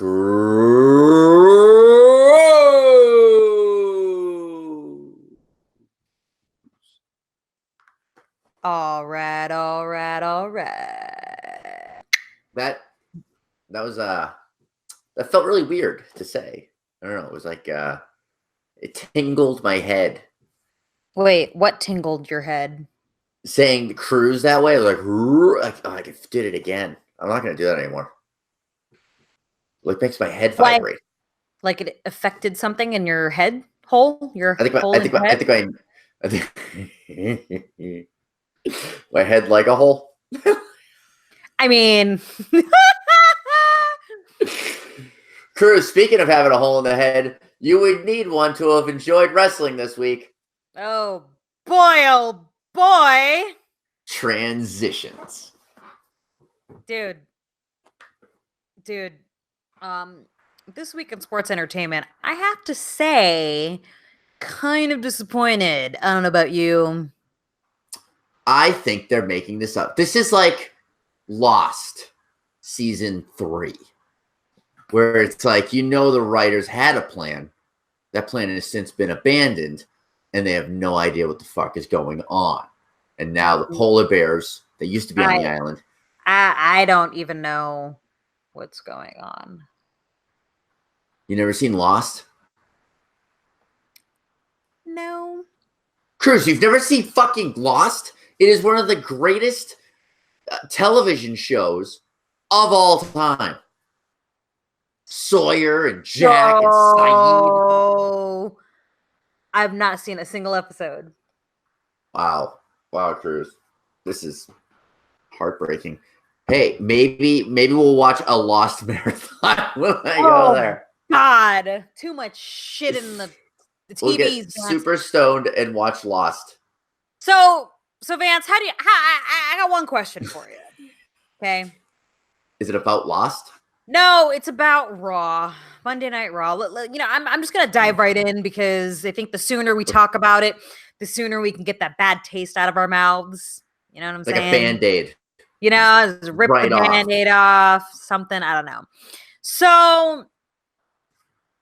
Cruz. All right. That was that felt really weird to say. I don't know. It was like it tingled my head. Wait, what tingled your head? Saying Cruz that way, like I did it again. I'm not gonna do that anymore. Like makes my head vibrate. Like it affected something in your head hole? I think my head like a hole. I mean, Cruz, speaking of having a hole in the head, you would need one to have enjoyed wrestling this week. oh boy. Transitions. Dude. This week in sports entertainment, I have to say, kind of disappointed. I don't know about you. I think they're making this up. This is like Lost season 3, where it's like, the writers had a plan. That plan has since been abandoned, and they have no idea what the fuck is going on. And now the polar bears that used to be on the island. I don't even know what's going on. You never seen Lost? No. Cruz, you've never seen fucking Lost? It is one of the greatest television shows of all time. Sawyer and Jack and Saeed. I've not seen a single episode. Wow, Cruz. This is heartbreaking. Hey, maybe we'll watch a Lost marathon when I go there. God, too much shit in the TVs. We'll get super stoned and watch Lost. So Vance, I got one question for you. Okay. Is it about Lost? No, it's about Raw, Monday Night Raw. I'm just gonna dive right in because I think the sooner we talk about it, the sooner we can get that bad taste out of our mouths. You know what I'm saying? Like a Band-Aid. Just rip the Band-Aid off, something. I don't know. So,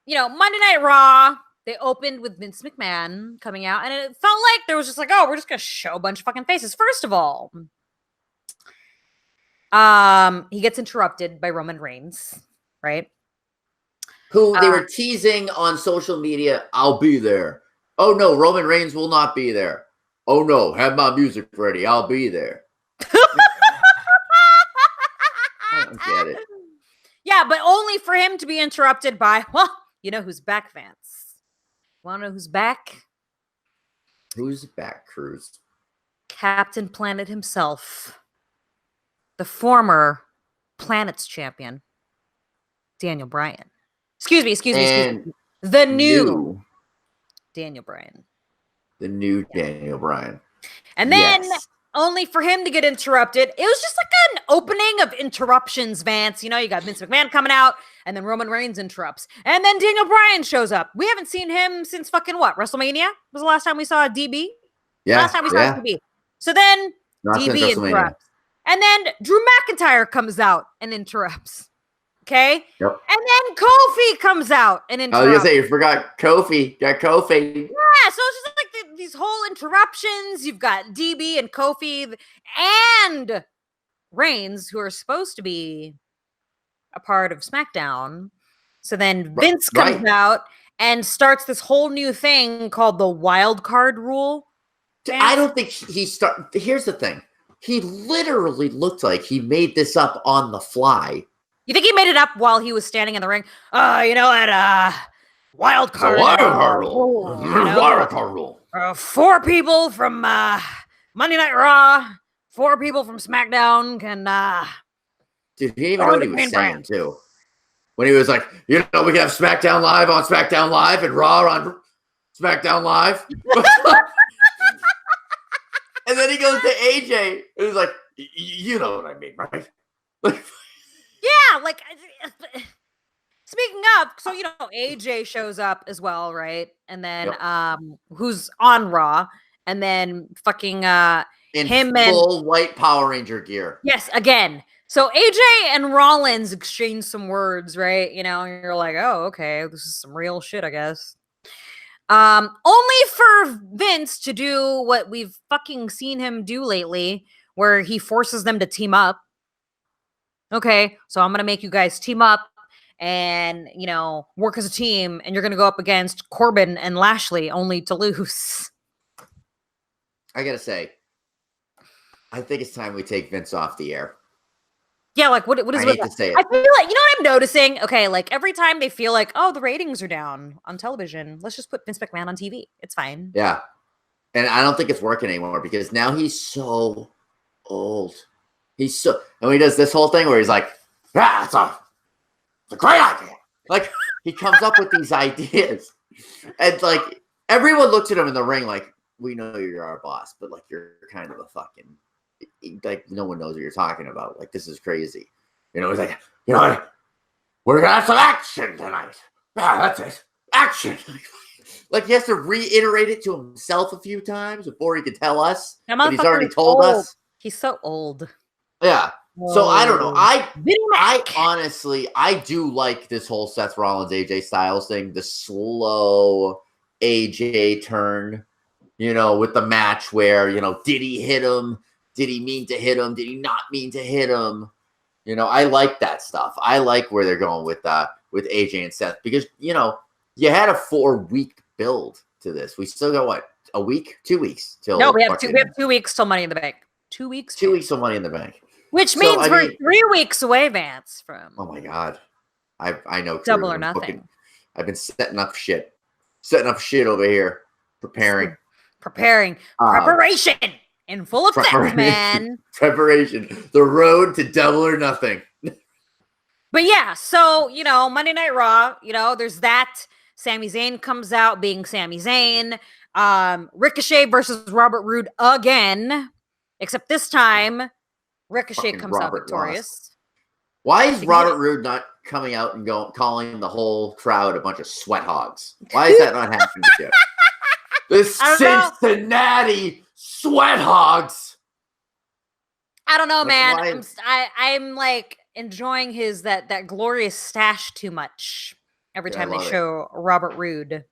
Monday Night Raw, they opened with Vince McMahon coming out, and it felt like there was just like, we're just going to show a bunch of fucking faces. First of all, he gets interrupted by Roman Reigns, right? Who they were teasing on social media, I'll be there. Oh, no, Roman Reigns will not be there. Oh, no, have my music ready. I'll be there. I don't get it. Yeah, but only for him to be interrupted by, you know who's back, Vance? Want to know who's back? Who's back, Cruz? Captain Planet himself. The former Planets champion, Daniel Bryan. Excuse me. The new Daniel Bryan. The new Daniel Bryan. And then only for him to get interrupted. It was just like an opening of interruptions, Vance. You got Vince McMahon coming out, and then Roman Reigns interrupts. And then Daniel Bryan shows up. We haven't seen him since fucking what? WrestleMania? Was the last time we saw DB? Yeah. Last time we saw DB. So then DB interrupts. And then Drew McIntyre comes out and interrupts. Okay? Yep. And then Kofi comes out and interrupts. I was going to say, you forgot Kofi. Got Kofi. Yeah, so it's just like these whole interruptions. You've got DB and Kofi and Reigns, who are supposed to be a part of SmackDown. So then Vince comes out and starts this whole new thing called the wild card rule. I don't think here's the thing. He literally looked like he made this up on the fly. You think he made it up while he was standing in the ring? At wild card rule. Wild card rule. 4 people from Monday Night Raw, 4 people from SmackDown can. Dude, he didn't even know what he was saying too. When he was like, we can have SmackDown Live on SmackDown Live and Raw on SmackDown Live. And then he goes to AJ and he's like, you know what I mean, right? Yeah, like speaking of, so AJ shows up as well, right? And then who's on Raw, and then fucking in him full white Power Ranger gear. Yes, again. So AJ and Rollins exchange some words, right? You know, and you're like, oh, okay, this is some real shit, I guess. Only for Vince to do what we've fucking seen him do lately, where he forces them to team up. Okay, so I'm gonna make you guys team up and, you know, work as a team, and you're gonna go up against Corbin and Lashley only to lose. I gotta say, I think it's time we take Vince off the air. Yeah, like what is I with hate that? to say it. I feel like, you know what I'm noticing? Okay, like every time they feel like, oh, the ratings are down on television, let's just put Vince McMahon on TV. It's fine. Yeah. And I don't think it's working anymore because now he's so old. And he does this whole thing where he's like, yeah, it's a great idea. Like, he comes up with these ideas. And like, everyone looks at him in the ring like, we know you're our boss, but like, you're kind of a fucking, like, no one knows what you're talking about. Like, this is crazy. You know, he's like, you know what? We're gonna have some action tonight. Yeah, that's it. Action. Like, he has to reiterate it to himself a few times before he can tell us. But he's already told us. He's so old. Yeah. So I don't know. I honestly, I do like this whole Seth Rollins AJ Styles thing. The slow AJ turn, you know, with the match where, you know, did he hit him? Did he mean to hit him? Did he not mean to hit him? You know, I like that stuff. I like where they're going with AJ and Seth because, you know, you had a 4-week build to this. We still got what, a week, 2 weeks till. No, we have 2 weeks till Money in the Bank. 2 weeks. 2 weeks till Money in the Bank. Which means we're 3 weeks away, Vance, from. Oh my God. I know. Double or nothing. I've been setting up shit over here. Preparing. Preparation in full effect, man. Preparation. The road to Double or Nothing. But yeah, so, you know, Monday Night Raw, you know, there's that. Sami Zayn comes out being Sami Zayn. Ricochet versus Robert Roode again. Except this time, Ricochet comes out victorious. Lost. Why is Robert Roode not coming out and calling the whole crowd a bunch of sweat hogs? Why is that not happening yet? The Cincinnati sweat hogs. I don't know, man. I'm like enjoying his that glorious stash too much every time they show Robert Roode.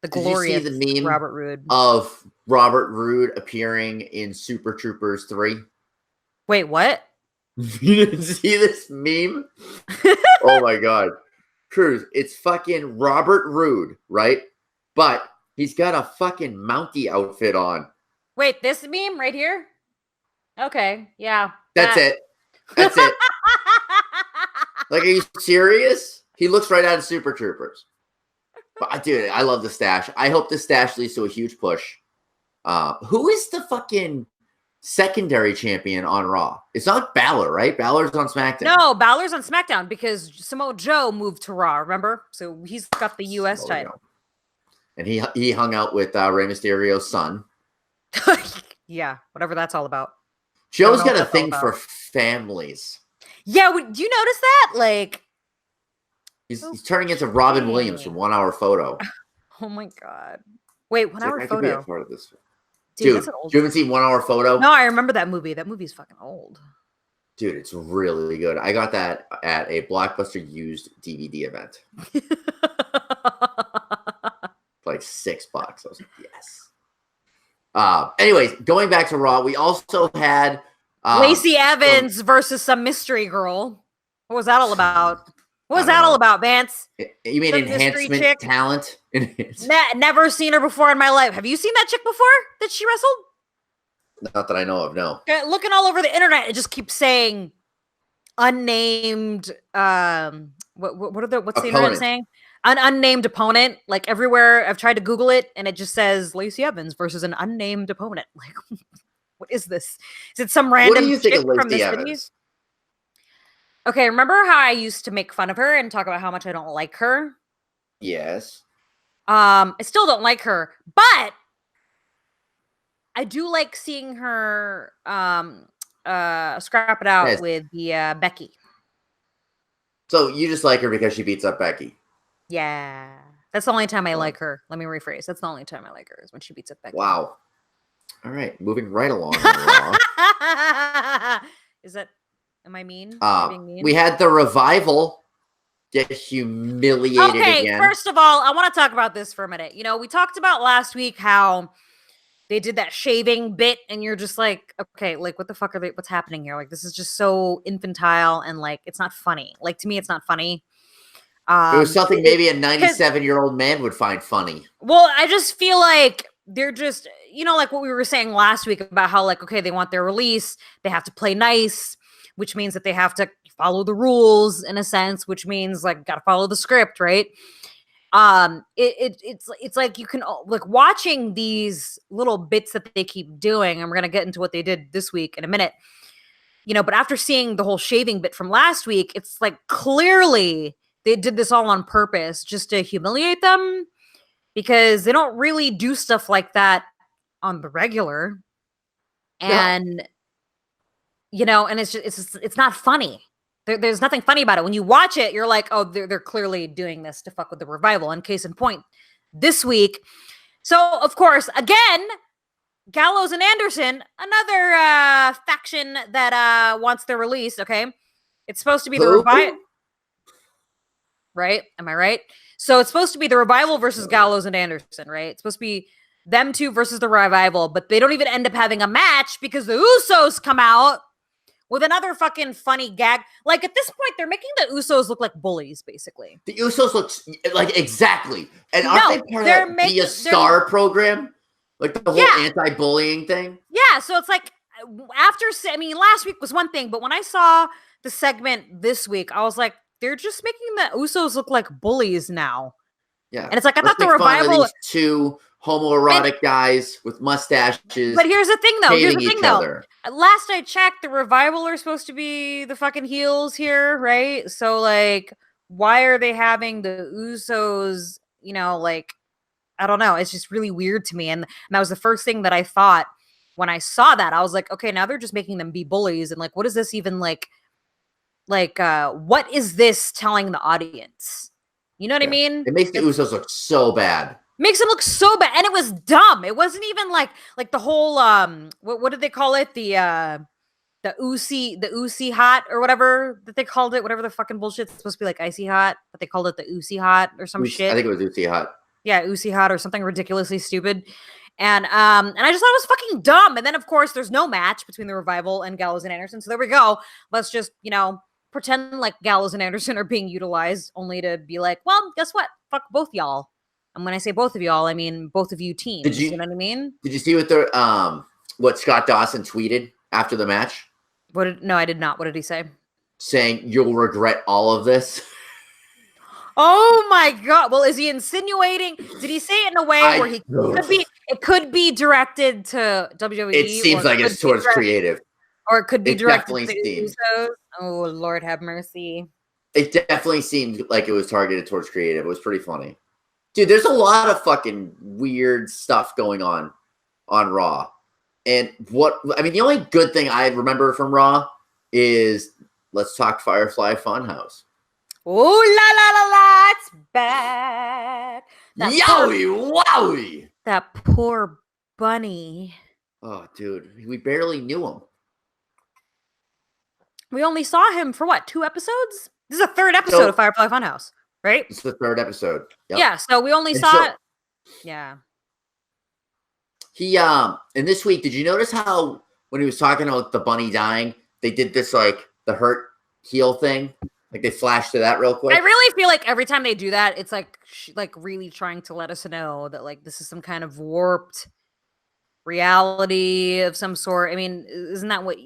The glorious Did you see the meme Robert Roode of Robert Roode appearing in Super Troopers 3? Wait, what? You didn't see this meme? Oh my God. Cruz, it's fucking Robert Roode, right? But he's got a fucking Mountie outfit on. Wait, this meme right here? Okay, yeah. That's it. Like, are you serious? He looks right out of Super Troopers. But dude, I love the stash. I hope the stash leads to a huge push. Who is the fucking secondary champion on Raw? It's not Balor, right? Balor's on SmackDown. No, Balor's on SmackDown because Samoa Joe moved to Raw, remember? So he's got the US title. And he hung out with Rey Mysterio's son. Yeah, whatever that's all about. Joe's got a thing for families. Yeah, do you notice that? Like, he's turning into Robin Williams from 1 Hour Photo. Oh my God! Wait, 1 Hour I Photo. Could be a part of this. Dude, that's an old. You haven't seen 1 Hour Photo? No, I remember that movie. That movie's fucking old. Dude, it's really good. I got that at a Blockbuster used DVD event. Like $6. I was like, yes. Anyways, going back to Raw, we also had Lacey Evans versus some mystery girl. What was that all about? What was that all about, Vance? You mean enhancement chick? Talent? Never seen her before in my life. Have you seen that chick before that she wrestled? Not that I know of, no. Looking all over the internet, it just keeps saying unnamed. What's the internet saying? An unnamed opponent. Like everywhere, I've tried to Google it, and it just says Lacey Evans versus an unnamed opponent. Like, what is this? Is it some random chick from this video? Okay, remember how I used to make fun of her and talk about how much I don't like her? Yes. I still don't like her, but I do like seeing her scrap it out with the Becky. So you just like her because she beats up Becky? Yeah. That's the only time I like her. Let me rephrase. That's the only time I like her is when she beats up Becky. Wow. All right, moving right along. Raw. Is that? Am I mean? Am I being mean? We had the Revival get humiliated again. First of all, I want to talk about this for a minute. You know, we talked about last week how they did that shaving bit, and you're just like, okay, like what the fuck what's happening here? Like, this is just so infantile, and like it's not funny. Like, to me, it's not funny. It was something maybe a 97-year-old man would find funny. Well, I just feel like they're just, you know, like what we were saying last week about how, like, okay, they want their release, they have to play nice, which means that they have to follow the rules in a sense, which means like got to follow the script, right? It's like you can, like, watching these little bits that they keep doing, and we're gonna get into what they did this week in a minute, you know. But after seeing the whole shaving bit from last week, it's like clearly they did this all on purpose just to humiliate them, because they don't really do stuff like that on the regular. And you know, and it's not funny. There's nothing funny about it. When you watch it, you're like, oh, they're clearly doing this to fuck with the Revival. And case in point, this week. So, of course, again, Gallows and Anderson, another faction that wants their release, okay? It's supposed to be the Revival. Right? Am I right? So it's supposed to be the Revival versus Gallows and Anderson, right? It's supposed to be them two versus the Revival, but they don't even end up having a match because the Usos come out with another fucking funny gag. Like, at this point, they're making the Usos look like bullies, basically. The Usos look like, exactly. And aren't they part of that Be a Star program? Like the whole anti-bullying thing? Yeah, so it's like, last week was one thing, but when I saw the segment this week, I was like, they're just making the Usos look like bullies now. Yeah. And it's like, I thought the Revival... These two homoerotic guys with mustaches. But here's the thing, though. Last I checked, the Revival are supposed to be the fucking heels here, right? So, like, why are they having the Usos, you know, like, I don't know. It's just really weird to me. And that was the first thing that I thought when I saw that. I was like, okay, now they're just making them be bullies. And, like, what is this even, like, what is this telling the audience? You know what I mean? It makes the Usos look so bad. Makes him look so bad, and it was dumb. It wasn't even like the whole what did they call it? The Usi hot or whatever that they called it. Whatever the fucking bullshit. It's supposed to be like icy hot, but they called it the Usi hot or some shit. I think it was Usi hot. Yeah, Usi hot or something ridiculously stupid. And I just thought it was fucking dumb. And then of course there's no match between the Revival and Gallows and Anderson. So there we go. Let's just, you know, pretend like Gallows and Anderson are being utilized, only to be like, well, guess what? Fuck both y'all. And when I say both of y'all, I mean both of you teams. You know what I mean? Did you see what Scott Dawson tweeted after the match? No, I did not. What did he say? Saying you'll regret all of this. Oh my god! Well, is he insinuating? Did he say it in a way where he could be? It could be directed to WWE. It seems like it's towards creative, or it could be directed to the Usos. Oh Lord, have mercy! It definitely seemed like it was targeted towards creative. It was pretty funny. Dude, there's a lot of fucking weird stuff going on Raw. And the only good thing I remember from Raw is let's talk Firefly Funhouse. Ooh la la la la, it's back. Yowie! That poor bunny. Oh, dude, we barely knew him. We only saw him for what, 2 episodes? This is the 3rd episode of Firefly Funhouse. Right? It's the 3rd episode. Yep. Yeah, so we only saw it. Yeah. He and this week, did you notice how when he was talking about the bunny dying, they did this like the hurt heel thing? Like they flashed to that real quick. I really feel like every time they do that, it's like really trying to let us know that like this is some kind of warped reality of some sort. I mean, isn't that what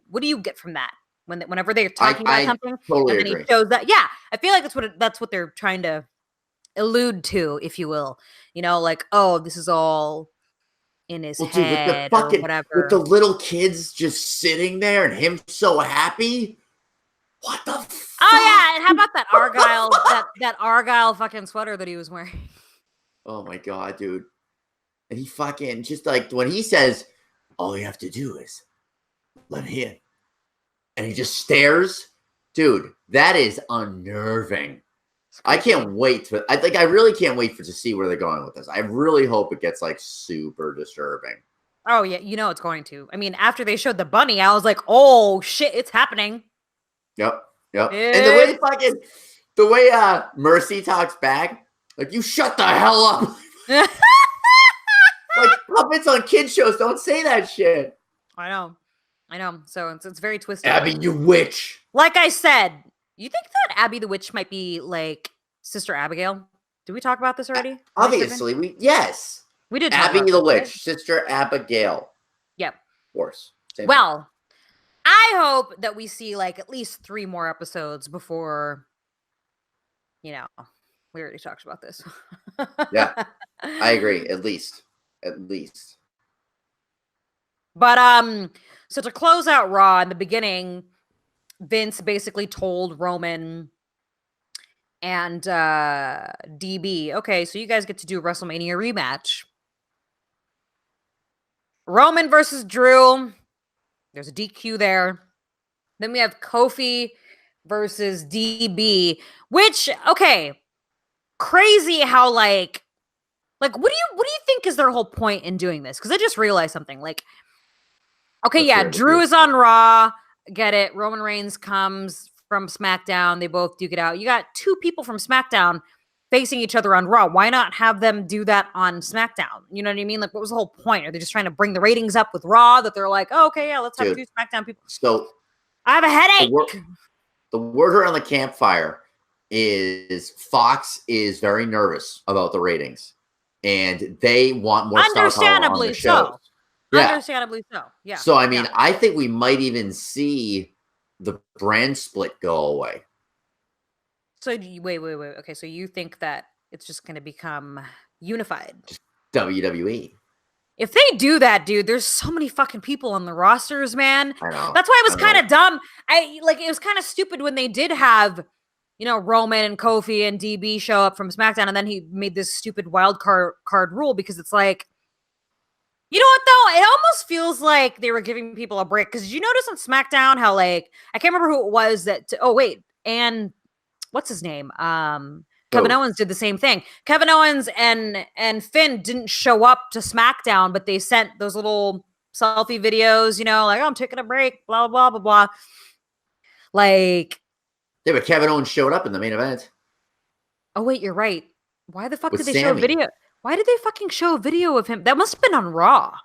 what do you get from that? Whenever they're talking about something, totally and then he shows that. Yeah, I feel like that's what they're trying to allude to, if you will. You know, like, oh, this is all in his head, or whatever. With the little kids just sitting there and him so happy. What the fuck? Oh yeah, and how about that Argyle that Argyle fucking sweater that he was wearing? Oh my god, dude! And he fucking just like when he says, "All you have to do is let me in." And he just stares. Dude, that is unnerving. I can't wait I really can't wait to see where they're going with this. I really hope it gets like super disturbing. Oh yeah, you know it's going to. I mean, after they showed the bunny, I was like, "Oh shit, it's happening." Yep. And the way Mercy talks back, like, you shut the hell up. Like, puppets on kids shows don't say that shit. I know. So it's very twisted. Abby, you witch. Like I said, you think that Abby the witch might be like Sister Abigail? Did we talk about this already? Obviously, yes. We did. Abby the witch, right? Sister Abigail. Yep. Of course. Well, I hope that we see like at least 3 more episodes before, we already talked about this. Yeah, I agree. At least. But so to close out Raw in the beginning, Vince basically told Roman and DB, okay, so you guys get to do a WrestleMania rematch. Roman versus Drew. There's a DQ there. Then we have Kofi versus DB, which, okay, crazy how like what do you think is their whole point in doing this? Because I just realized something. Like, okay, yeah, Drew is on Raw. Get it. Roman Reigns comes from SmackDown. They both duke it out. You got 2 people from SmackDown facing each other on Raw. Why not have them do that on SmackDown? You know what I mean? Like, what was the whole point? Are they just trying to bring the ratings up with Raw that they're like, oh, okay, yeah, let's have 2 SmackDown people? So I have a headache. The word around the campfire is Fox is very nervous about the ratings, and they want more star power on the shows. Yeah. Understandably so. Yeah. So I mean, I think we might even see the brand split go away. So wait. Okay, so you think that it's just going to become unified? Just WWE. If they do that, dude, there's so many fucking people on the rosters, man. I know. That's why it was kind of dumb. It was kind of stupid when they did have, Roman and Kofi and DB show up from SmackDown, and then he made this stupid wild card rule, because it's like, you know what though? It almost feels like they were giving people a break. Because did you notice on SmackDown how, like, I can't remember who it was that? And what's his name? Kevin Owens did the same thing. Kevin Owens and Finn didn't show up to SmackDown, but they sent those little selfie videos, like, oh, I'm taking a break, blah, blah, blah, blah, blah. Like, yeah, but Kevin Owens showed up in the main event. Oh, wait, you're right. Why the fuck With did they show a video? Why did they fucking show a video of him? That must have been on Raw.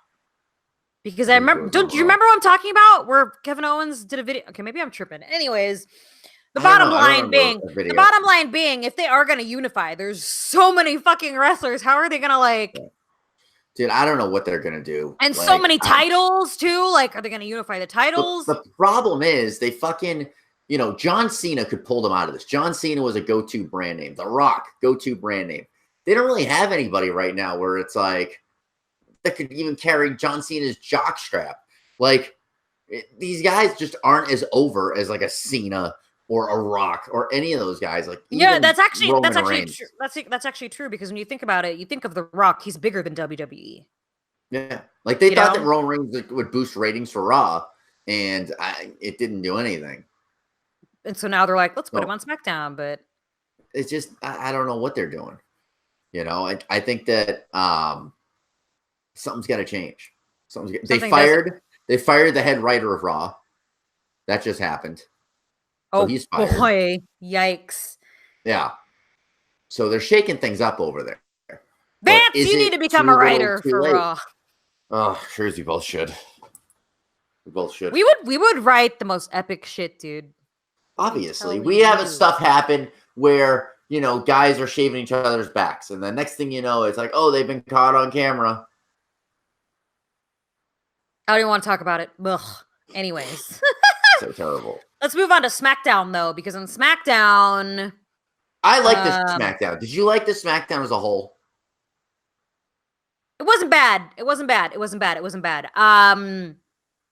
Because I remember, do you remember what I'm talking about? Where Kevin Owens did a video. Okay, maybe I'm tripping. Anyways, the bottom line being, if they are going to unify, there's so many fucking wrestlers. How are they going to like? Dude, I don't know what they're going to do. And like, so many titles too. Like, are they going to unify the titles? The problem is they fucking, John Cena could pull them out of this. John Cena was a go-to brand name. The Rock, go-to brand name. They don't really have anybody right now where it's like that could even carry John Cena's jockstrap. Like, these guys just aren't as over as like a Cena or a Rock or any of those guys. Like, yeah, that's actually true. That's actually true, because when you think about it, you think of The Rock, he's bigger than WWE. Yeah, like they thought that Roman Reigns would boost ratings for Raw, and it didn't do anything. And so now they're like, let's put him on SmackDown, but it's just I don't know what they're doing. I think that something's got to change. They fired the head writer of Raw. That just happened. Oh, so he's fired. Boy, yikes! Yeah, so they're shaking things up over there. Vance, you need to become a writer for Raw. Oh, sure as you both should. We both should. We would write the most epic shit, dude. Obviously, we have stuff happen where guys are shaving each other's backs, and the next thing you know, it's like, oh, they've been caught on camera. I don't even want to talk about it. Ugh. Anyways, so terrible. Let's move on to SmackDown though, because on SmackDown, I like this SmackDown. Did you like this SmackDown as a whole? It wasn't bad.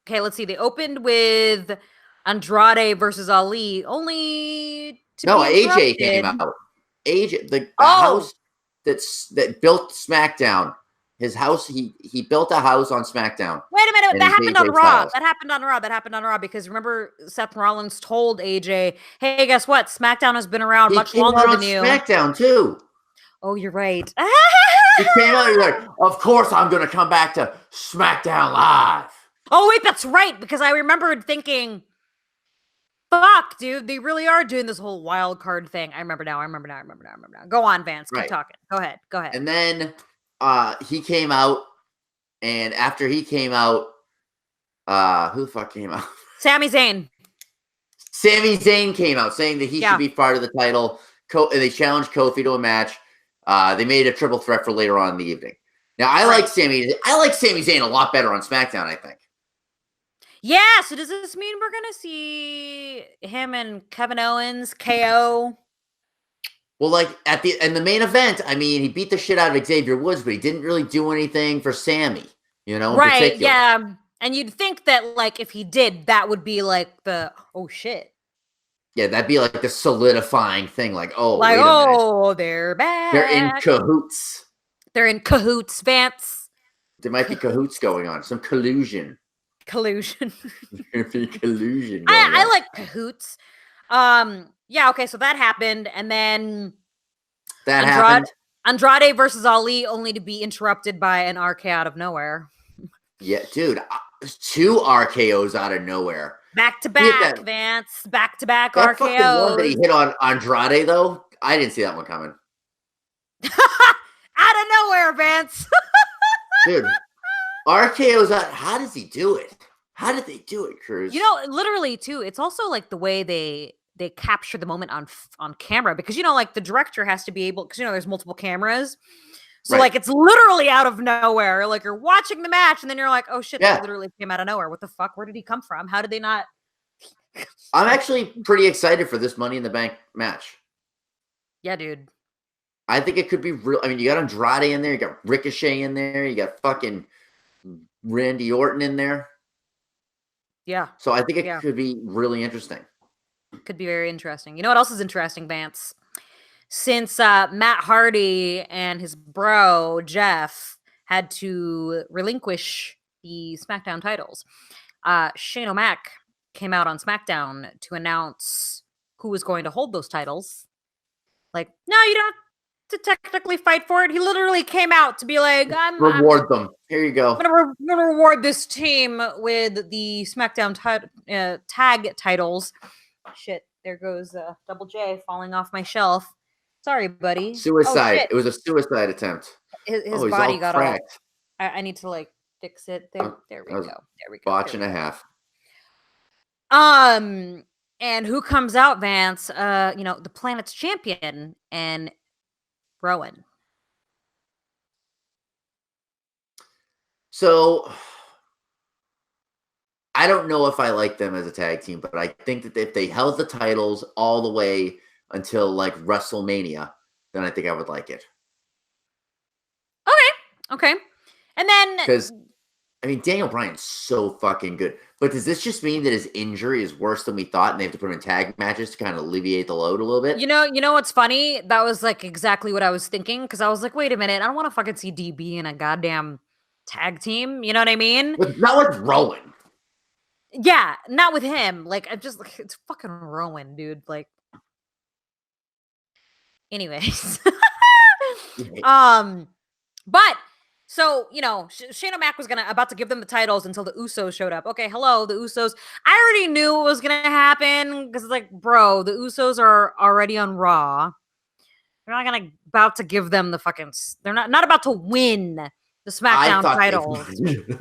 Okay, let's see. They opened with Andrade versus Ali. Only to AJ came out. AJ, the house that built SmackDown. His house. He built a house on SmackDown. Wait a minute. That happened on Raw. That happened on Raw because remember Seth Rollins told AJ, "Hey, guess what? SmackDown has been around much longer than you." SmackDown too. Oh, you're right. He came out and he was like, of course I'm going to come back to SmackDown Live. Oh, wait, that's right. Because I remembered thinking, fuck, dude, they really are doing this whole wild card thing. I remember now. Go on, Vance. Keep talking. Go ahead. And then he came out, and after he came out, who the fuck came out? Sami Zayn. Sami Zayn came out saying that he should be part of the title. They challenged Kofi to a match. They made a triple threat for later on in the evening. Now, I like Sami Zayn a lot better on SmackDown, I think. Yeah, so does this mean we're going to see him and Kevin Owens KO? Well, like in the main event, I mean, he beat the shit out of Xavier Woods, but he didn't really do anything for Sammy, in particular. Yeah. And you'd think that, like, if he did, that would be like the, oh shit. Yeah, that'd be like the solidifying thing. Like, oh, like, wait a minute. They're back. They're in cahoots. They're in cahoots, Vance. There might be cahoots going on. Some collusion. Collusion. There'd be collusion. I like cahoots. Yeah, okay, so that happened, and then Andrade versus Ali, only to be interrupted by an RK out of nowhere. Yeah, dude, 2 RKOs out of nowhere. Back to back, Vance. Back to back RKOs. One that he hit on Andrade, though, I didn't see that one coming. Out of nowhere, Vance. Dude, RKO's out. How does he do it? How did they do it, Cruz? Literally, too. It's also like the way they capture the moment on camera, because like the director has to be able, because there's multiple cameras, so like it's literally out of nowhere. Like you're watching the match and then you're like, oh shit, that literally came out of nowhere. What the fuck? Where did he come from? How did they not? I'm actually pretty excited for this Money in the Bank match. Yeah, dude. I think it could be real. I mean, you got Andrade in there, you got Ricochet in there, you got fucking Randy Orton in there. Yeah. So I think it could be really interesting. Could be very interesting. You know what else is interesting, Vance? Since Matt Hardy and his bro, Jeff, had to relinquish the SmackDown titles, Shane O'Mac came out on SmackDown to announce who was going to hold those titles. Like, no, you don't have to technically fight for it. He literally came out to be like, reward them. Here you go. I'm going to reward this team with the SmackDown tag titles. Shit, there goes Double J falling off my shelf. Sorry, buddy. Suicide. It was a suicide attempt. His body got all. I need to fix it. There we go. There we go. Botch and a half. And who comes out, Vance? The planet's champion and Rowan. So I don't know if I like them as a tag team, but I think that if they held the titles all the way until WrestleMania, then I think I would like it. Okay. And then, because I mean, Daniel Bryan's so fucking good. But does this just mean that his injury is worse than we thought, and they have to put him in tag matches to kind of alleviate the load a little bit? You know what's funny? That was exactly what I was thinking, because I was like, wait a minute, I don't want to fucking see DB in a goddamn tag team. You know what I mean? Not with Rowan. Yeah, not with him. I'm just it's fucking Rowan, dude. Anyways. But so, Shane O'Mac was about to give them the titles until the Usos showed up. Okay, hello, the Usos. I already knew what was gonna happen, because bro, the Usos are already on Raw. They're not about to give them the fucking. They're not about to win the SmackDown titles.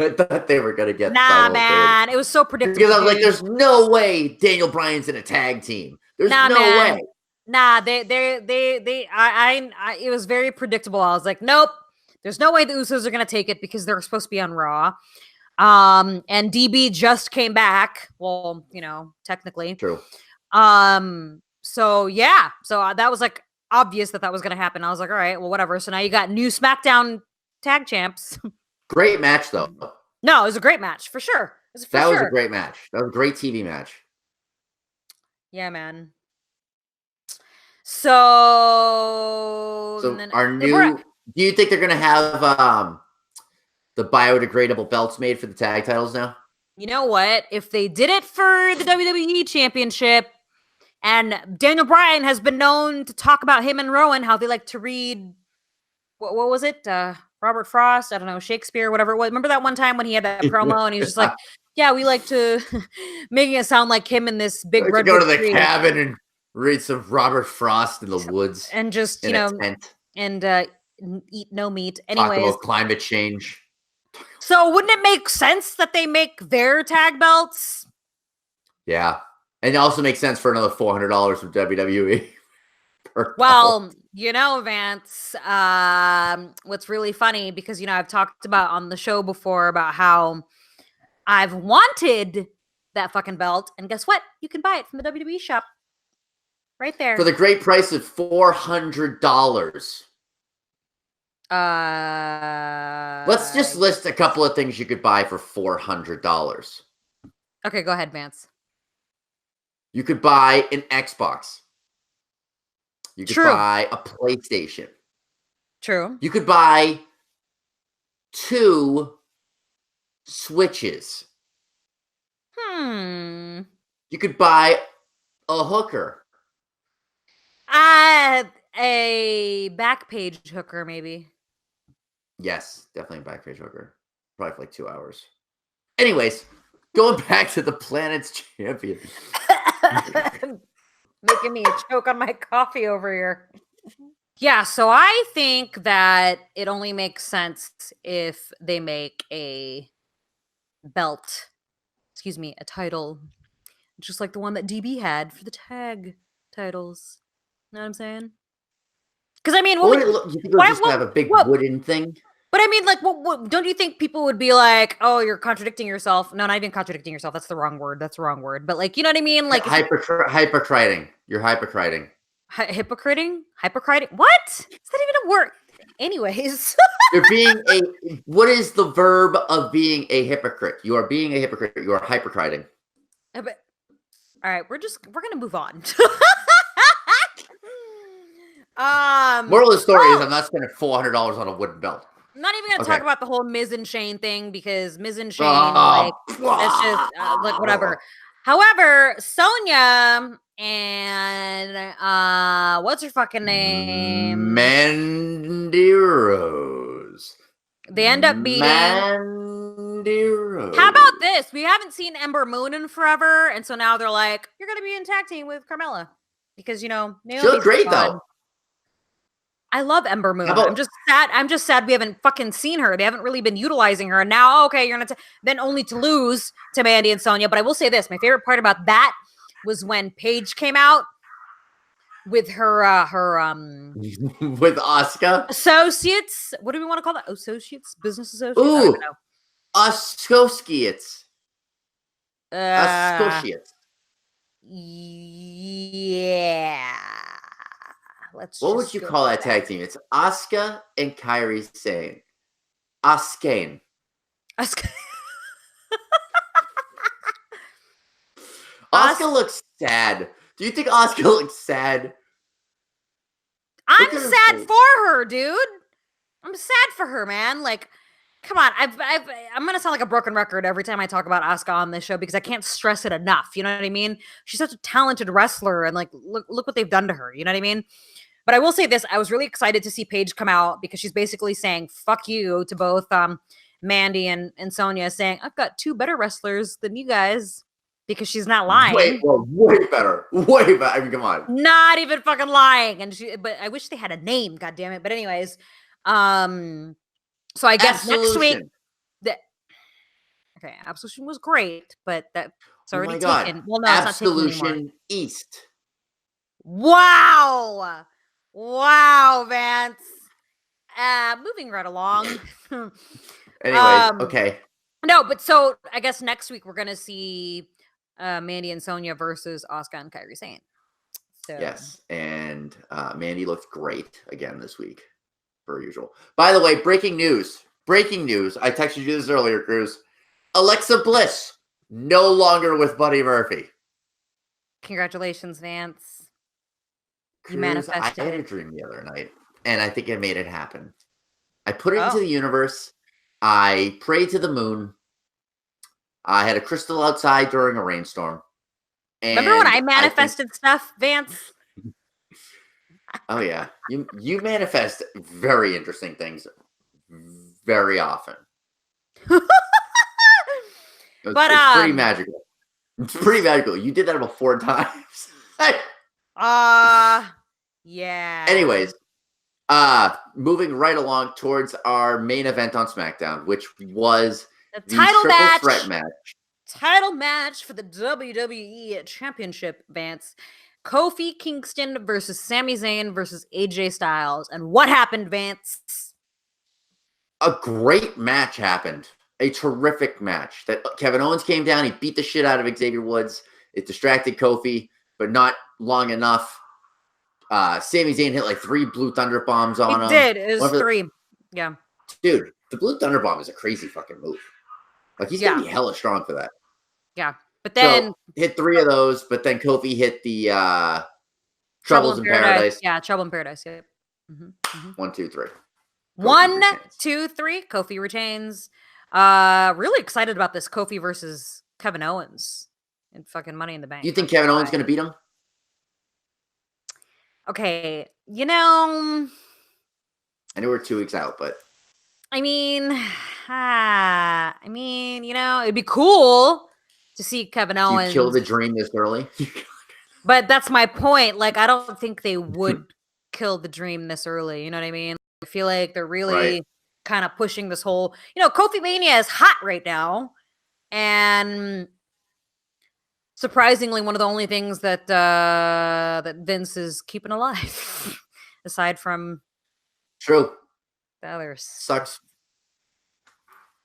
I thought they were gonna get. Nah, man, it was so predictable. Because I was like, "There's no way Daniel Bryan's in a tag team. There's no way." Nah, it was very predictable. I was like, nope. There's no way the Usos are going to take it, because they're supposed to be on Raw. And DB just came back. Well, technically. True. So, yeah. So that was obvious that was going to happen. I was like, all right, well, whatever. So now you got new SmackDown tag champs. Great match, though. No, it was a great match, for sure. That was a great match. That was a great TV match. Yeah, man. So then, do you think they're going to have the biodegradable belts made for the tag titles now? You know what? If they did it for the WWE Championship, and Daniel Bryan has been known to talk about him and Rowan, how they like to read what was it? Robert Frost, I don't know, Shakespeare, whatever it was. Remember that one time when he had that promo and he was just like, yeah, we like to making it sound like him in this big redwood go to the tree cabin and read some Robert Frost in the woods and just, in a tent. And eat no meat. Talk Anyways, about climate change. So wouldn't it make sense that they make their tag belts? Yeah. And it also makes sense for another $400 from WWE. Well, Vance, what's really funny, because, I've talked about on the show before about how I've wanted that fucking belt. And guess what? You can buy it from the WWE shop. Right there. For the great price of $400. Let's just list a couple of things you could buy for $400. Okay, go ahead, Vance. You could buy an Xbox. You could buy a PlayStation. True. You could buy 2 Switches. You could buy a hooker. A back page hooker, maybe. Yes, definitely a back page hooker. Probably for like 2 hours. Anyways, going back to the Planet's Champion. Making me choke on my coffee over here. Yeah, so I think that it only makes sense if they make a belt. Excuse me, a title. Just like the one that DB had for the tag titles. Know what I'm saying? Because, I mean, you think it would just have a big wooden thing? But I mean, like, what don't you think people would be like, oh, you're contradicting yourself? No, not even contradicting yourself. That's the wrong word. But, like, you know what I mean? Like, hypocriting. You're hypocriting. Hypocriting? What? Is that even a word? Anyways. You're being what is the verb of being a hypocrite? You are being a hypocrite. You are hypocriting. All right, we're going to move on. Moral of the story is I'm not spending $400 on a wooden belt. I'm not even going to talk about the whole Miz and Shane thing, because Miz and Shane, that's just like whatever. However, Sonya and what's her fucking name? Mandy Rose. They end up beating Mandy Rose. How about this? We haven't seen Ember Moon in forever, and so now they're like, you're going to be in tag team with Carmella, because she looked great though. I love Ember Moon. I'm just sad we haven't fucking seen her. They haven't really been utilizing her. And now, okay, you're gonna then only to lose to Mandy and Sonya. But I will say this: my favorite part about that was when Paige came out with her with Asuka associates. What do we want to call that? Associates, business associates. Ooh, I don't know. Associates. Yeah. What would you call that tag team? It's Asuka and Kairi Sane. Asuka. Asuka looks sad. Do you think Asuka looks sad? I'm sad for her, dude. I'm sad for her, man. Like, come on. I'm gonna sound like a broken record every time I talk about Asuka on this show, because I can't stress it enough. You know what I mean? She's such a talented wrestler, and like, look what they've done to her. You know what I mean? But I will say this: I was really excited to see Paige come out, because she's basically saying "fuck you" to both Mandy and Sonya, saying, "I've got 2 better wrestlers than you guys," because she's not lying. Way better. I mean, come on. Not even fucking lying. But I wish they had a name. God damn it. But anyways, so I guess next week. Absolution was great, but that's already taken. Well, no, Absolution it's not taken anymore. East. Wow, Vance. Moving right along. Anyways, okay. No, but so I guess next week we're gonna see Mandy and Sonya versus Asuka and Kairi Sane. So. Yes, and Mandy looked great again this week, per usual. By the way, breaking news. I texted you this earlier, Cruz. Alexa Bliss no longer with Buddy Murphy. Congratulations, Vance. Cruz, I had a dream the other night, and I think I made it happen. I put it into the universe. I prayed to the moon. I had a crystal outside during a rainstorm. Remember when I manifested stuff, Vance? Oh yeah, you manifest very interesting things very often. But It's pretty magical. It's pretty magical. You did that about 4 times. yeah. Anyways, moving right along towards our main event on SmackDown, which was the the title triple match. threat match. Title match for the WWE Championship, Vance. Kofi Kingston versus Sami Zayn versus AJ Styles. And what happened, Vance? A great match happened. A terrific match. That Kevin Owens came down. He beat the shit out of Xavier Woods. It distracted Kofi, but not long enough. Sami Zayn hit like 3 Blue Thunder bombs on him. It did. It was 3. Yeah. Dude, the Blue Thunder bomb is a crazy fucking move. Like, he's going to be hella strong for that. Yeah. But then... So, hit 3 of those, but then Kofi hit the Troubles in Paradise. Yeah, Trouble in Paradise. Yep. 1, 2, 3. 1, 2, 3. Kofi retains. Really excited about this Kofi versus Kevin Owens and fucking Money in the Bank. You think Kevin Owens going to beat him? Okay, I know we're 2 weeks out, but I mean, it'd be cool to see Kevin Owens kill the dream this early. But that's my point. Like, I don't think they would kill the dream this early. You know what I mean? I feel like they're really kind of pushing this whole, Kofi Mania is hot right now. And surprisingly, one of the only things that that Vince is keeping alive, aside from True. the others. Sucks.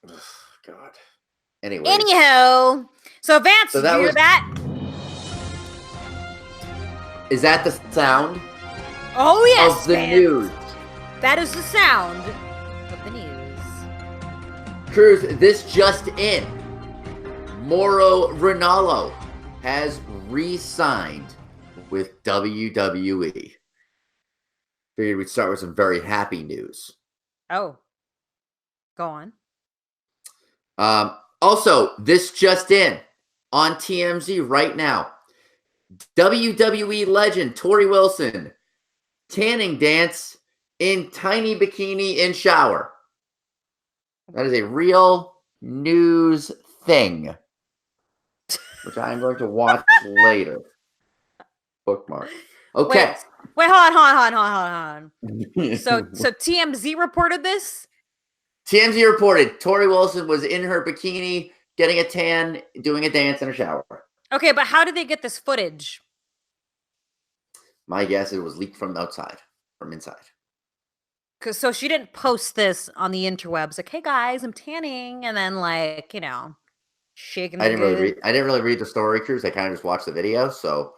Ugh, God. Anyway. Anyhow, so Vance, did you hear that? Is that the sound? Oh yes, of the Vance. news. That is the sound of the news. Cruz, this just in. Mauro Ranallo has re-signed with WWE. Figured we'd start with some very happy news. Oh. Go on. Also, this just in on TMZ right now. WWE legend Tori Wilson tanning dance in tiny bikini in shower. That is a real news thing, which I am going to watch later. Bookmark. Okay. Wait, hold on. So TMZ reported this? TMZ reported Tori Wilson was in her bikini, getting a tan, doing a dance in a shower. Okay, but how did they get this footage? My guess, it was leaked from outside, from inside. So she didn't post this on the interwebs, like, "Hey guys, I'm tanning," and then shaking. I didn't really read the story, Cruz. I kind of just watched the video, so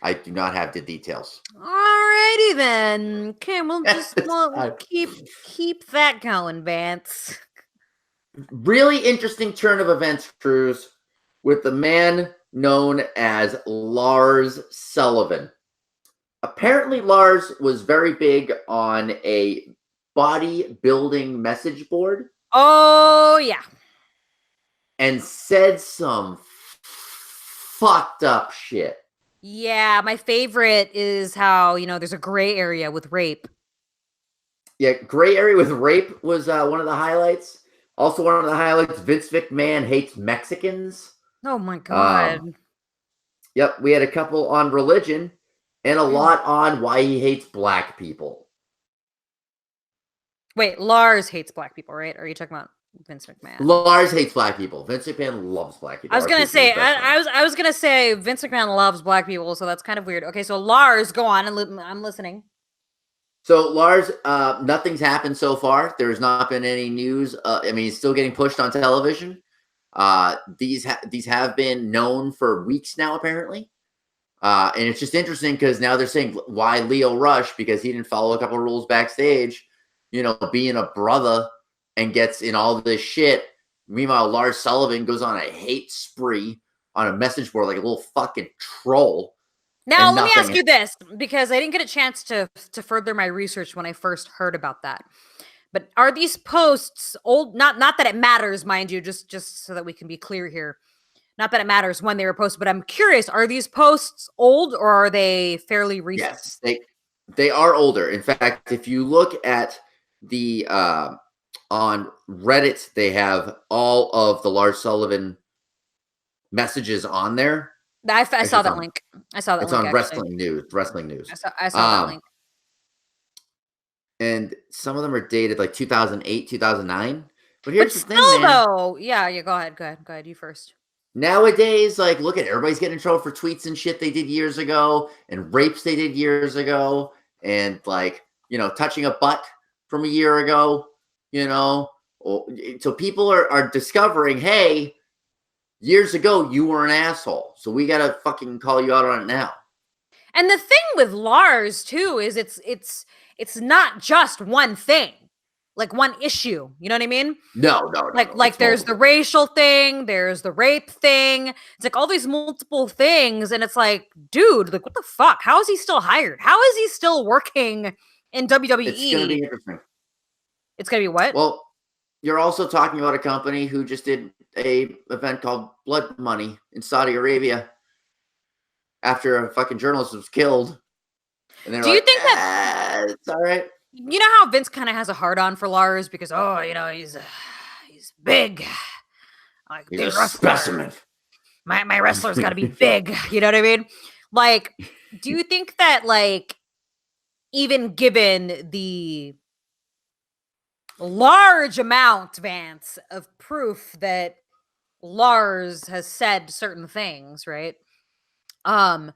I do not have the details. Alrighty then. Okay, we'll keep that going, Vance. Really interesting turn of events, Cruz, with the man known as Lars Sullivan. Apparently, Lars was very big on a bodybuilding message board. Oh, yeah. And said some fucked up shit. Yeah, my favorite is how, there's a gray area with rape. Yeah, gray area with rape was one of the highlights. Also, one of the highlights, Vince McMahon hates Mexicans. Oh, my God. Yep, we had a couple on religion and a lot on why he hates black people. Wait, Lars hates black people, right? Or are you talking about Vince McMahon? Lars hates black people. Vince McMahon loves black people. I was gonna say, I was gonna say Vince McMahon loves black people, so that's kind of weird. Okay, so Lars, go on, and I'm listening. So Lars, nothing's happened so far. There's not been any news. He's still getting pushed on television. These have been known for weeks now, apparently. And it's just interesting because now they're saying why Lio Rush, because he didn't follow a couple of rules backstage, being a brother and gets in all this shit. Meanwhile, Lars Sullivan goes on a hate spree on a message board like a little fucking troll. Now, let me ask you this, because I didn't get a chance to further my research when I first heard about that. But are these posts old? Not that it matters, mind you, just so that we can be clear here. Not that it matters when they were posted, but I'm curious, are these posts old or are they fairly recent? Yes, They are older. In fact, if you look at the on Reddit, they have all of the Lars Sullivan messages on there. I saw that link. I saw that It's link, on actually. Wrestling News. I saw that link. And some of them are dated like 2008, 2009. But here's the thing, man. Though, yeah, go ahead. You first. Nowadays, like, look at everybody's getting in trouble for tweets and shit they did years ago, and rapes they did years ago, and like, you know, touching a butt from a year ago, you know. So people are discovering, hey, years ago you were an asshole, so we gotta fucking call you out on it now. And the thing with Lars too is it's not just one thing, like one issue. You know what I mean? No. Like there's the racial thing, there's the rape thing. It's like all these multiple things, and it's like, dude, like what the fuck? How is he still hired? How is he still working in WWE? It's gonna be interesting. It's gonna be what? Well, you're also talking about a company who just did a event called Blood Money in Saudi Arabia after a fucking journalist was killed. And do you think that it's all right? You know how Vince kind of has a hard on for Lars because you know he's big, like he's a specimen. My wrestler's got to be big. You know what I mean? Like, do you think that like even given the large amount, Vance, of proof that Lars has said certain things, right? Do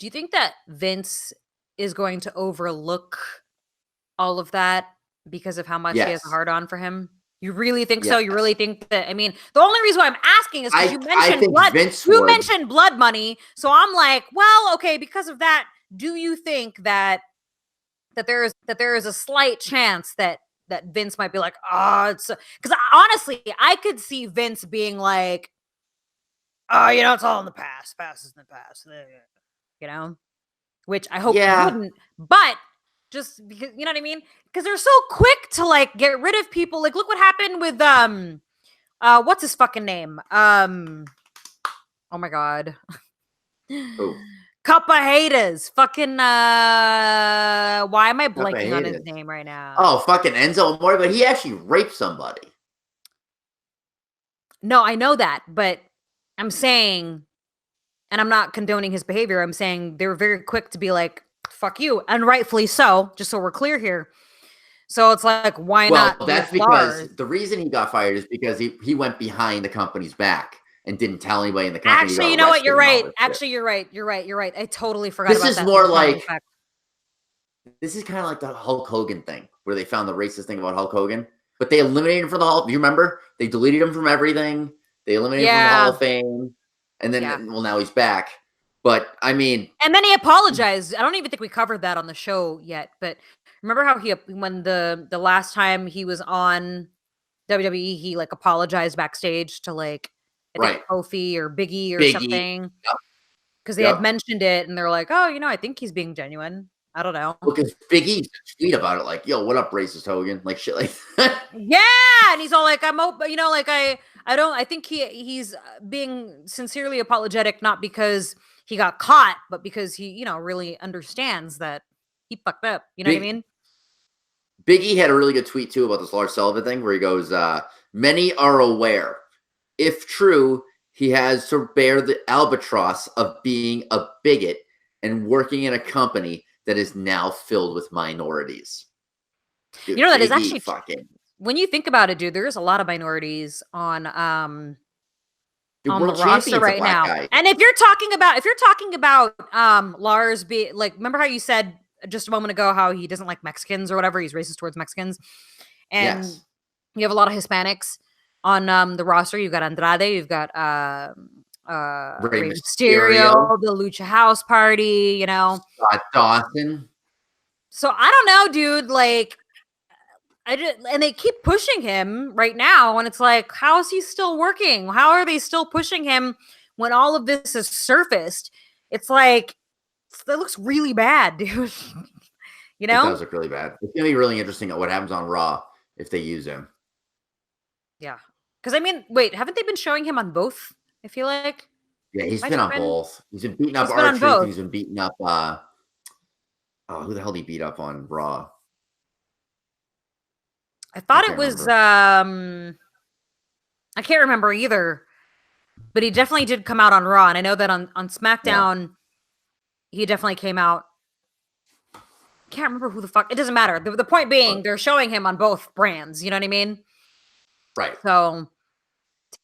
you think that Vince is going to overlook all of that because of how much he has a hard on for him? You really think so? You really think that? I mean, the only reason why I'm asking is because you mentioned blood. You mentioned Blood Money, so I'm like, well, okay. Because of that, do you think that there is a slight chance that Vince might be like, it's because honestly, I could see Vince being like, you know, it's all in the past. Past is in the past. You know, which I hope he wouldn't, but. Just because, you know what I mean? Because they're so quick to like get rid of people. Like, look what happened with what's his fucking name? Oh my god. Oh. Cuppa Haters. Fucking why am I blanking on his name right now? Oh, fucking Enzo Amore, but he actually raped somebody. No, I know that, but I'm saying, and I'm not condoning his behavior, I'm saying they were very quick to be like, fuck you, and rightfully so, just so we're clear here. So it's like, why not? Well, that's because the reason he got fired is because he went behind the company's back and didn't tell anybody in the company. Actually, you know what? You're right. Actually, you're right. You're right. I totally forgot about that. This is more like, this is kind of like the Hulk Hogan thing, where they found the racist thing about Hulk Hogan, but they eliminated him from the Hall. Do you remember? They deleted him from everything. They eliminated him from the Hall of Fame. And then, well, now he's back. But I mean, and then he apologized. I don't even think we covered that on the show yet. But remember how when the last time he was on WWE, he like apologized backstage to like I think Kofi or Biggie or something, because they had mentioned it, and they're like, oh, you know, I think he's being genuine. I don't know. Because Biggie tweet about it, like, yo, what up, racist Hogan? Like shit like that. Yeah, and he's all like, I'm open, you know, like I think he's being sincerely apologetic, not because he got caught, but because he, you know, really understands that he fucked up. You know what I mean? Biggie had a really good tweet too about this Lars Sullivan thing where he goes, many are aware. If true, he has to bear the albatross of being a bigot and working in a company that is now filled with minorities. Dude, you know, that is actually fucking, when you think about it, dude, there's a lot of minorities on the roster right now. Guy. And if you're talking about Lars like, remember how you said just a moment ago how he doesn't like Mexicans or whatever, he's racist towards Mexicans, and you have a lot of Hispanics on the roster. You've got Andrade, you've got Rey Mysterio, the Lucha House Party, you know, Scott Dawson. So I don't know, dude, like and they keep pushing him right now, and it's like, how is he still working? How are they still pushing him when all of this is surfaced? It's like, that looks really bad, dude. You know? It does look really bad. It's going to be really interesting what happens on Raw if they use him. Yeah. Because, I mean, wait, haven't they been showing him on both? I feel like. Yeah, he's been on both. He's been beating up R-Truth. He's been beating up Oh, who the hell did he beat up on Raw? I thought it was I can't remember either. But he definitely did come out on Raw, and I know that on SmackDown, he definitely came out. Can't remember who the fuck. It doesn't matter. The point being, they're showing him on both brands. You know what I mean? Right. So,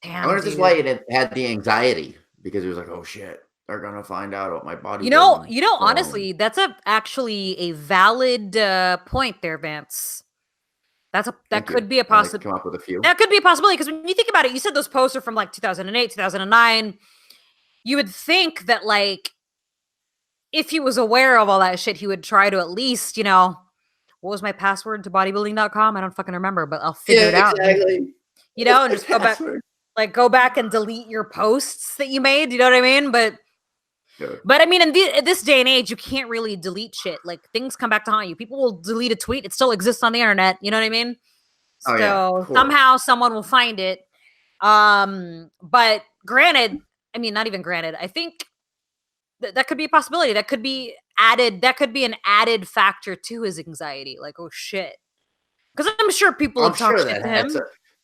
damn. I wonder if this is why he had the anxiety, because he was like, "Oh shit, they're gonna find out what my body." You know. Honestly, that's actually a valid point there, Vance. That could be a possibility. Come up with a few. That could be a possibility, because when you think about it, you said those posts are from like 2008, 2009. You would think that, like, if he was aware of all that shit, he would try to at least, what was my password to bodybuilding.com? I don't fucking remember, but I'll figure it out. Exactly. And just go back and delete your posts that you made. You know what I mean? But I mean, in this day and age, you can't really delete shit. Like, things come back to haunt you. People will delete a tweet. It still exists on the internet. You know what I mean? So somehow someone will find it. But granted, I mean, not even granted, I think that could be a possibility. That could be added. That could be an added factor to his anxiety. Like, oh shit. Because I'm sure people have talked to him.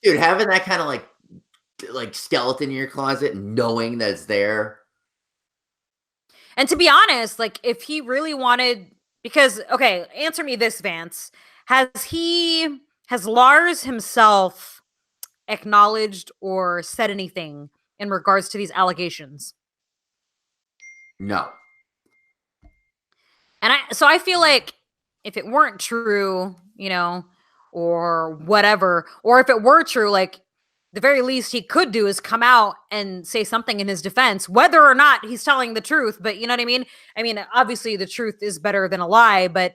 Dude, having that kind of like skeleton in your closet, knowing that it's there. And to be honest, like, if he really wanted, because, okay, answer me this, Vance. Has Lars himself acknowledged or said anything in regards to these allegations? No. And I feel like if it weren't true, or whatever, or if it were true, like, the very least he could do is come out and say something in his defense, whether or not he's telling the truth. But you know what I mean? I mean, obviously the truth is better than a lie, but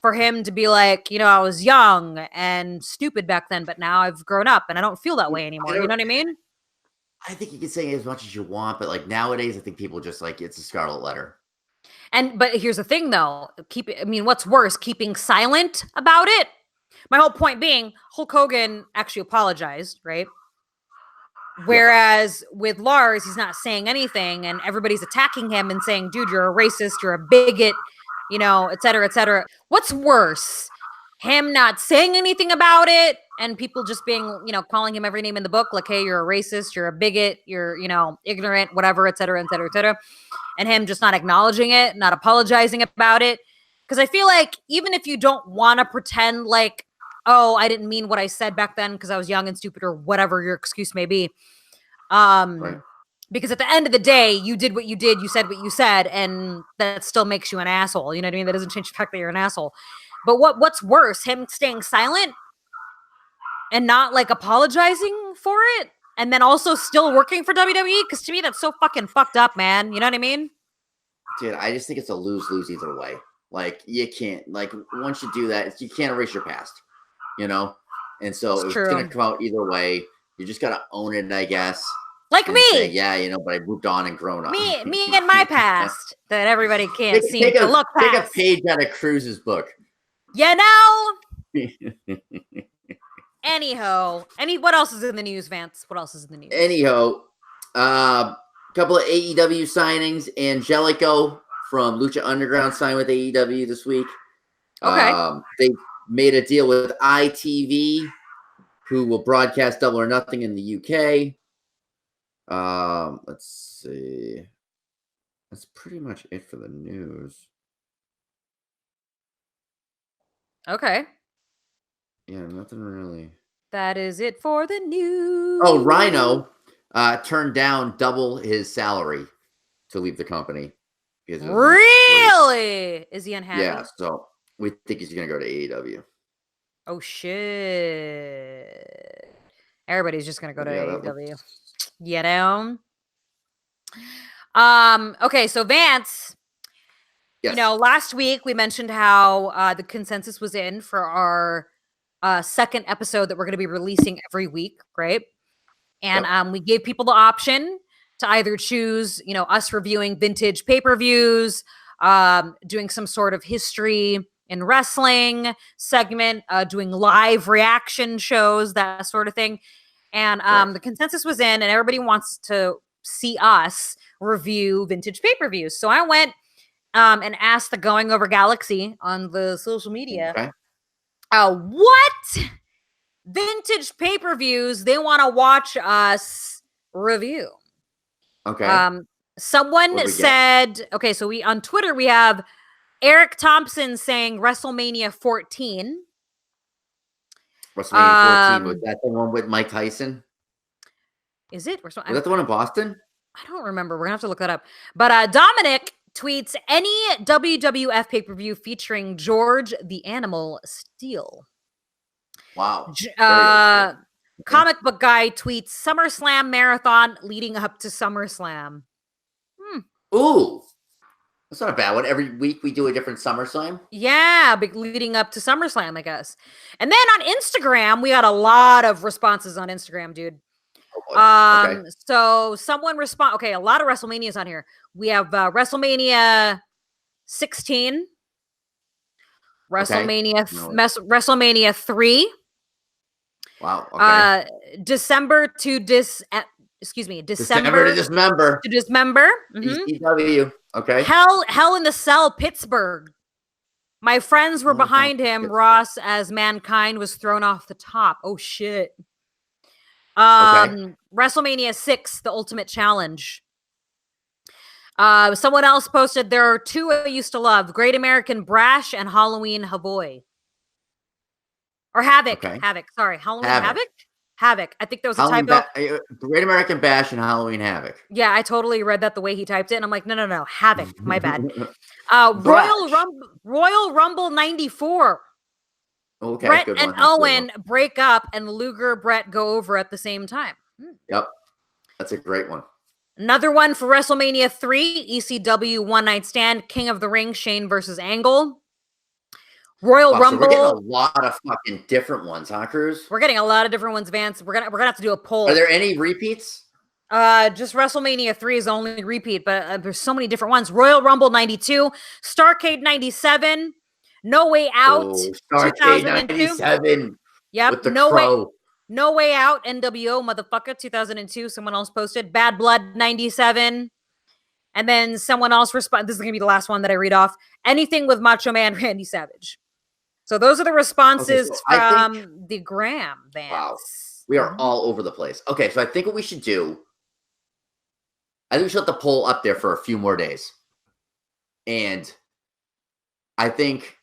for him to be like, I was young and stupid back then, but now I've grown up and I don't feel that way anymore. You know what I mean? I think you can say as much as you want, but like nowadays, I think people just like, it's a scarlet letter. But here's the thing though, what's worse, keeping silent about it? My whole point being, Hulk Hogan actually apologized, right? Whereas with Lars, he's not saying anything, and everybody's attacking him and saying, dude, you're a racist, you're a bigot, et cetera, et cetera. What's worse, him not saying anything about it and people just being, calling him every name in the book, like, hey, you're a racist, you're a bigot, you're, ignorant, whatever, et cetera, et cetera, et cetera, and him just not acknowledging it, not apologizing about it? Because I feel like even if you don't want to pretend like, oh, I didn't mean what I said back then because I was young and stupid, or whatever your excuse may be. Right. Because at the end of the day, you did what you did, you said what you said, and that still makes you an asshole. You know what I mean? That doesn't change the fact that you're an asshole. But what's worse, him staying silent and not like apologizing for it, and then also still working for WWE? Because to me, that's so fucking fucked up, man. You know what I mean? Dude, I just think it's a lose-lose either way. Like, you can't, like, once you do that, you can't erase your past. And so it's going to come out either way. You just got to own it, I guess. Like me. Say, but I moved on and grown up. Me and my past that everybody can't seem to look past. Take a page out of Cruz's book. Anyhow, what else is in the news, Vance? What else is in the news? Anyhow, couple of AEW signings. Angelico from Lucha Underground signed with AEW this week. Okay. They made a deal with ITV, who will broadcast Double or Nothing in the UK. Let's see. That's pretty much it for the news. Okay. Yeah, nothing really. That is it for the news. Oh, Rhino turned down double his salary to leave the company. Really? Is he unhappy? Yeah, so we think he's going to go to AEW. Oh, shit. Everybody's just going to go to AEW. Okay, so Vance, yes. Last week we mentioned how the consensus was in for our second episode that we're going to be releasing every week, right? And we gave people the option to either choose, us reviewing vintage pay-per-views, doing some sort of history in wrestling segment, doing live reaction shows, that sort of thing. And the consensus was in, and everybody wants to see us review vintage pay-per-views. So I went and asked the Going Over Galaxy on the social media, Okay. what vintage pay-per-views they want to watch us review. Okay. Someone What'd we get? said, okay, so we on Twitter we have Eric Thompson saying WrestleMania 14. WrestleMania 14. Was that the one with Mike Tyson? Is it? Was that the one in Boston? I don't remember. We're gonna have to look that up. But Dominic tweets any WWF pay-per-view featuring George the Animal Steele. Wow. Comic book guy tweets SummerSlam marathon leading up to SummerSlam. Ooh, that's not a bad one. Every week we do a different SummerSlam. Yeah, leading up to SummerSlam, I guess. And then on Instagram, we got a lot of responses on Instagram, dude. Okay. So someone respond. Okay, a lot of WrestleManias on here. We have WrestleMania 16, WrestleMania 3. Wow. Okay. December to Dismember. ECW. Okay. Hell in the Cell, Pittsburgh. My friends were behind him. Ross as Mankind was thrown off the top. Oh shit. WrestleMania 6, the Ultimate Challenge. Someone else posted there are two I used to love: Great American Brash and Halloween Havoy. Or Havoc. Okay. Havoc. Sorry. Halloween Havoc? Havoc. I think that was a typo. Great American Bash and Halloween Havoc. Yeah, I totally read that the way he typed it. And I'm like, no. Havoc. My bad. Royal Rumble 94. Okay. Brett good and one. Owen break up and Luger Brett go over at the same time. Yep. That's a great one. Another one for WrestleMania 3, ECW One Night Stand, King of the Ring, Shane versus Angle. Royal Rumble. So we're getting a lot of fucking different ones, huh, Cruz? We're getting a lot of different ones, Vance. We're gonna have to do a poll. Are there any repeats? Just WrestleMania 3 is the only repeat, but there's so many different ones. Royal Rumble 92, Starrcade 97, No Way Out 2002. Yep, with the Crow. No Way Out, NWO, motherfucker, 2002. Someone else posted. Bad Blood 97. And then someone else responded. This is going to be the last one that I read off. Anything with Macho Man Randy Savage. So those are the responses from the Gram, Vance. Wow. We are all over the place. Okay, so I think what we should do, I think we should let the poll up there for a few more days. And I think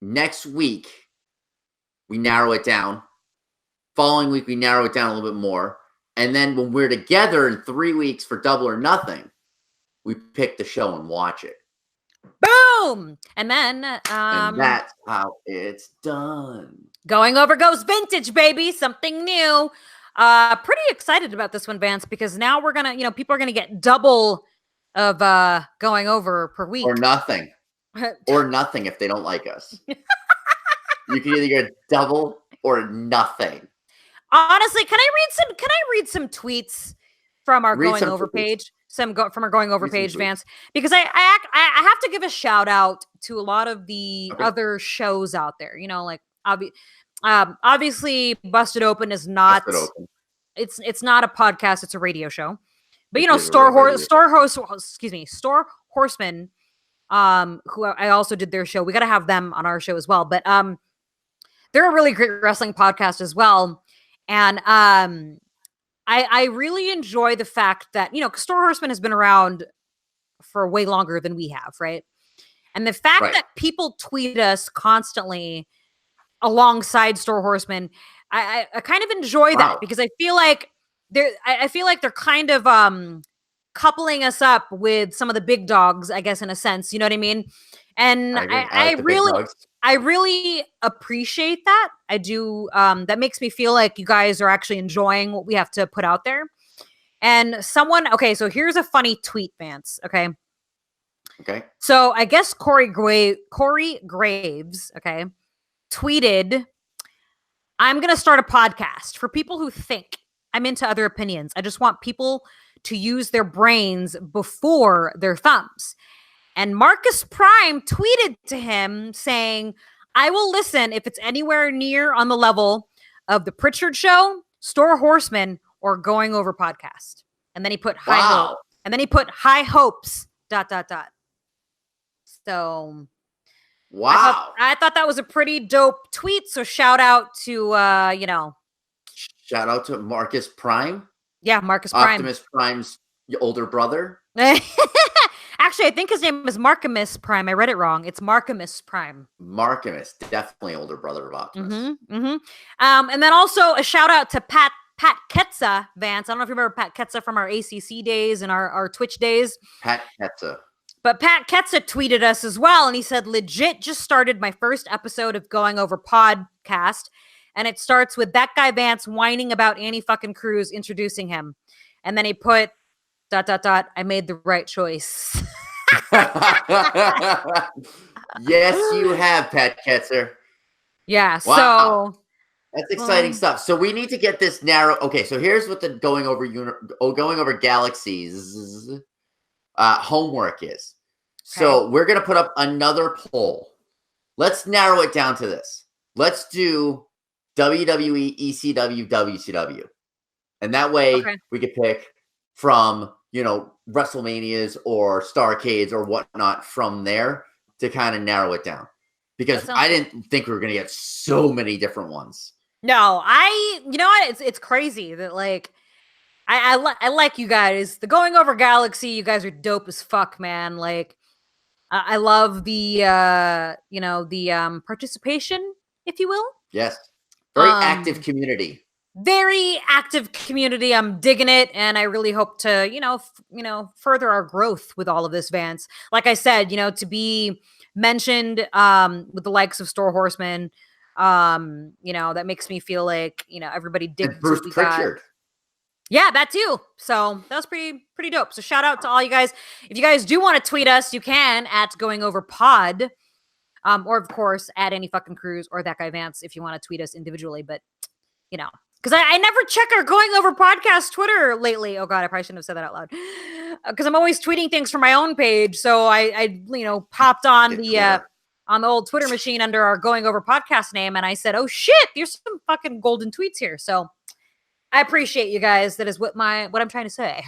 next week we narrow it down. Following week we narrow it down a little bit more. And then when we're together in 3 weeks for Double or Nothing, we pick the show and watch it. Boom! And then and that's how it's done. Going Over goes vintage, baby. Something new. Pretty excited about this one, Vance, because now we're gonna, people are gonna get double of Going Over per week. Or nothing. Or nothing if they don't like us. You can either get double or nothing. Honestly, can I read some tweets from our Going Over page? From our Going Over page, Vance, because I have to give a shout out to a lot of the other shows out there. Like obviously, Busted Open is not. It's not a podcast; it's a radio show. But Store Horseman, who I also did their show. We got to have them on our show as well. But they're a really great wrestling podcast as well, and I really enjoy the fact that, Store Horseman has been around for way longer than we have, right? And the fact that people tweet us constantly alongside Store Horseman, I kind of enjoy that because I feel like they're kind of coupling us up with some of the big dogs, I guess, in a sense. You know what I mean? And I really appreciate that. I do. That makes me feel like you guys are actually enjoying what we have to put out there. And so here's a funny tweet, Vance. Okay. So I guess Corey Graves, tweeted, "I'm going to start a podcast for people who think I'm into other opinions. I just want people to use their brains before their thumbs." And Marcus Prime tweeted to him saying, "I will listen if it's anywhere near on the level of The Pritchard Show, Store Horseman, or Going Over podcast." And then he put high hopes, ... So wow. I thought that was a pretty dope tweet. So shout out to Shout out to Marcus Prime. Yeah, Marcus Prime. Optimus Prime's older brother. Actually, I think his name is Markimus Prime. I read it wrong. It's Markimus Prime. Markimus, definitely older brother of Optimus. And then also a shout out to Pat Ketza, Vance. I don't know if you remember Pat Ketza from our ACC days and our Twitch days. Pat Ketza. But Pat Ketza tweeted us as well, and he said, legit just started my first episode of Going Over Podcast, and it starts with that guy Vance whining about Annie fucking Cruz introducing him. And then he put ... I made the right choice. Yes, you have, Pat Ketzer. Yeah, wow. So that's exciting stuff. So we need to get this narrow. Okay, so here's what the going over galaxies homework is. So we're gonna put up another poll. Let's narrow it down to this. Let's do WWE, ECW, WCW, and that way we could pick from WrestleManias or Starrcades or whatnot from there to kind of narrow it down, because I didn't think we were going to get so many different ones. No, you know what? It's crazy that like I like you guys. The Going Over Galaxy, you guys are dope as fuck, man. Like I love the the participation, if you will. Yes, very active community. Very active community. I'm digging it, and I really hope to, further our growth with all of this, Vance. Like I said, to be mentioned with the likes of Store Horseman, that makes me feel like everybody digs and Bruce Pritchard. Yeah, that too. So that was pretty dope. So shout out to all you guys. If you guys do want to tweet us, you can at Going Over Pod, or of course at Any Fucking Cruz or That Guy Vance if you want to tweet us individually. But because I never check our Going Over Podcast Twitter lately. Oh God, I probably shouldn't have said that out loud. Because I'm always tweeting things from my own page. So I popped on the old Twitter machine under our Going Over Podcast name, and I said, "Oh shit, there's some fucking golden tweets here." So I appreciate you guys. That is what I'm trying to say.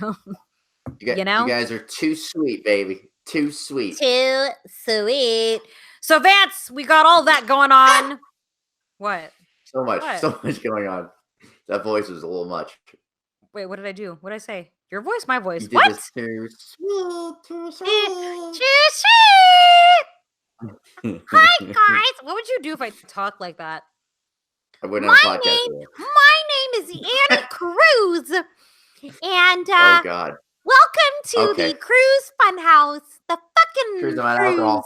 You guys are too sweet, baby. Too sweet. Too sweet. So Vance, we got all that going on. What? So much going on. That voice was a little much. Wait, what did I do? What did I say? Your voice, my voice. You what? Too sweet. Hi guys. What would you do if I talked like that? I wouldn't have a podcast. My name is Annie Cruz, and oh God. Welcome to the Cruz Funhouse, the fucking Cruz Funhouse.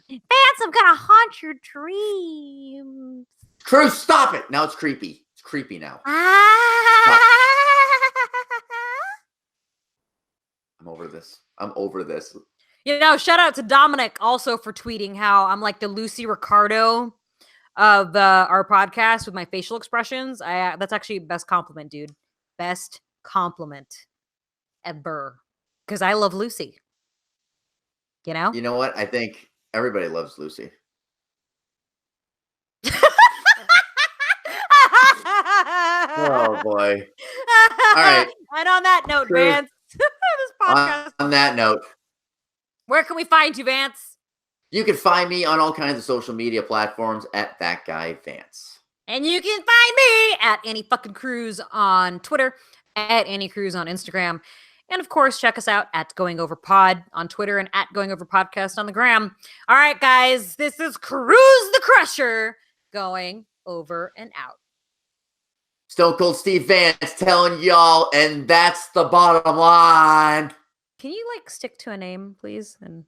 Vance, I'm gonna haunt your dreams. Cruz, stop it! Now it's creepy. It's creepy now. I'm over this. Shout out to Dominic also for tweeting how I'm like the Lucy Ricardo of our podcast with my facial expressions. That's actually best compliment, dude. Best compliment ever. Because I love Lucy. You know what? I think everybody loves Lucy. Oh boy. All right. And on that note, Cruz, Vance, this podcast. On that note, where can we find you, Vance? You can find me on all kinds of social media platforms at That Guy Vance. And you can find me at Annie fucking Cruz on Twitter, at Annie Cruz on Instagram. And of course, check us out at Going Over Pod on Twitter and at Going Over Podcast on the gram. All right, guys, this is Cruz the Crusher going over and out. Stone Cold Steve Vance telling y'all, and that's the bottom line. Can you stick to a name, please? And